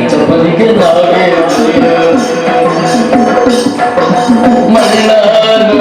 ಚಪಲಿಗೆ ನಾವೇ ಮಣ್ಣಾನು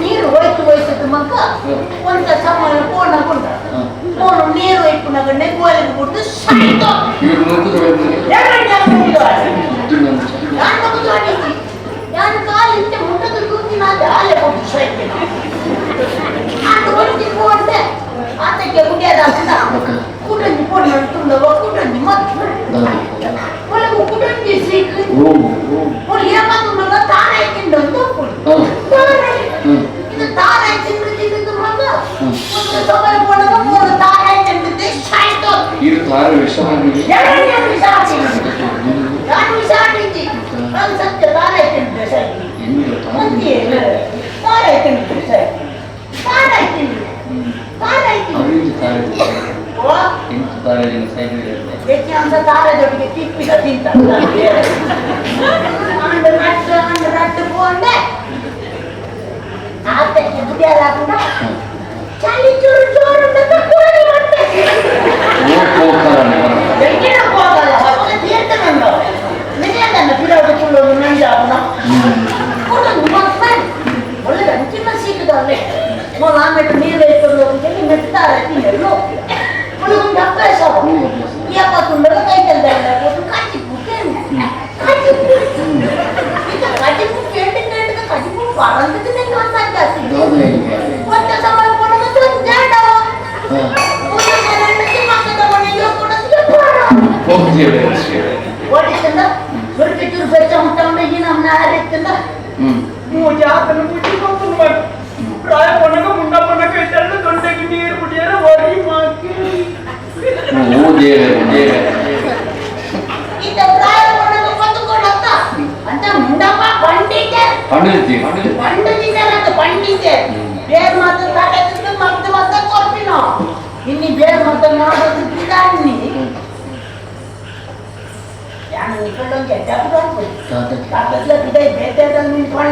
ನೀರು ಹೋಯ್ತು ಹೋಯ್ತು ಮಕ್ಕ ಒಂದ ಸಮಯ ಫೋನ್ ಹಾಕೊಂಡ ಫೋನ್ ನೀರು ಇಟ್ಕೊಂಡಾಗ ಗೋಲಿಗೆ ಬಿಟ್ಟು ಸಾಯ್ತು ನಾನು ಕಾಲಿಂದ ಮುಟ್ಟದ ಕೂತಿನ ಅಲ್ಲೇ ಬಿಟ್ಟು ಸಾಯ್ತೇನೆ ಅದು ಒಂದು ಫೋನ್ ಆತಕ್ಕೆ ಕುಡಿಯೋದ ಕುಟಂಜಿ ಫೋನ್ ತುಂಡವ ಕುಟಂಜಿ ಮತ್ತೆ ಒಳಗೆ ಕುಟಂಜಿ ಸಿಕ್ಕು ಒಳ್ಳೆ ಏಮಾತುಂಡಲ್ಲ ತಾನೇ ತಿಂಡಂತ ಇದು ತಾನೇ ತಿಂದು ಮಗ ಒಂದು ಸಮಯ ಪಡಗ ಮೂರು ತಾನೇ ತಿಂದಿದ್ದೆ ಸಾಯ್ತು ಇದು ತಾರ ವಿಷಾದಿ ನಾನು ವಿಷಾದಿ ನಾನು ಸತ್ಯ ತಾನೇ ತಿಂದಿದ್ದೆ ಸಾಯ್ತು ಮತ್ತೆ ತಾನೇ ತಿಂದಿದ್ದೆ ಸಾಯ್ತು ತಾನೇ ತಿಂದಿದ್ದೆ ತಾನೇ ತಿಂದಿದ್ದೆ ಓ ಇಂತ ತಾರೇಜಿನ ಸೈಡ್ ಇದೆ ಹೆಚ್ಚಿನ ಅಂಶ ತಾರೇಜೊಟ್ಟಿಗೆ ತಿಪ್ಪಿದ ತಿಂತ ಅಂಡ್ ರಟ್ಟು ಪೋಂಡೆ ಆತಕ್ಕೆ ದುಡಿಯಾರ ಕೂಡ ಚಳಿ ಚೂರು ಚೂರು ಅಂತ ಕೂಡಿ ಮಾಡ್ತೆ ಬೆಂಕಿನ ಹೋಗಲ್ಲ ಅವನ ತೀರ್ಥ ನಂದ ನಿಜಂದನ್ನ ಬಿಡೋದು ಕುಳ್ಳೋದು ನಂಜ ಅವನ ಕೂಡೊಂದು ಮತ್ತೆ ಒಳ್ಳೆ ಅಂಚಿನ ಸಿಕ್ಕದಲ್ಲೇ ಮೊಲ ಆಮೇಲೆ ನೀರು ಇಟ್ಕೊಂಡು ಹೋಗಿ ಮೆಟ್ತಾರೆ ತಿನ್ನಲು ಒಳಗೊಂದು ಅಭ್ಯಾಸ ಯಾವತ್ತೊಂದರ ಕೈ ತಂದ ಕಾಚಿಪು ಕಾಚಿಪು ಈಗ ಕಾಚಿಪು ಕೇಳಿ ಕಾಚಿಪು ಬಾಳಂತಕ್ಕೆ ಜಾಸ್ತಿ ಮತ್ತೆ ಸಮಯ ಕೊಡೋದು ಜಾಡ ಮಕ್ಕಳ ಮನೆಗೆ ಓಡಿಸಿಂದ ಸುರ್ಕಿ ಚೂರು ಬೆಚ್ಚ ಮುಟ್ಟ ಈ ನಮ್ಮ ನಾರಿತ್ತಿಂದ ಮೂಜಿ ಆತನ ಮುಟ್ಟಿ ಹೋಗ್ಕೊಂಡು ಮಾಡಿ ಪ್ರಾಯ ಪೊನಗ ಮುಂಡ ಪೊನಗ ಇಟ್ಟಲ್ಲ ತೊಂಡೆಗೆ ನೀರು ಕುಡಿಯರ ಒಡಿ ಮಾಕಿ ಇತ ಪ್ರಾಯ ಪೊನಗ ಪತ್ತುಕೊಂಡತ್ತ ಅಂತ ಮುಂಡಪ್ಪ ಪಂಡಿತೆ ಅಂತ ಪಂಡಿತೆ ಬೇರೆ ಮಾತು ತಾಕತ್ತಿದ್ದು ಮತ್ತೆ ಕೊಡ್ತೀನೋ ಇನ್ನಿ ಬೇರೆ ಮಾತು ಮಾಡೋದು ಬಿಡಾಣ್ಣಿ ಯಾನು ನಿಕೊಂಡೊಂದು ಕೆಟ್ಟ ತಾಕತ್ಲ ಬಿಡ ಬೇಟೆದಲ್ಲಿ ನಿಂತ್ಕೊಂಡು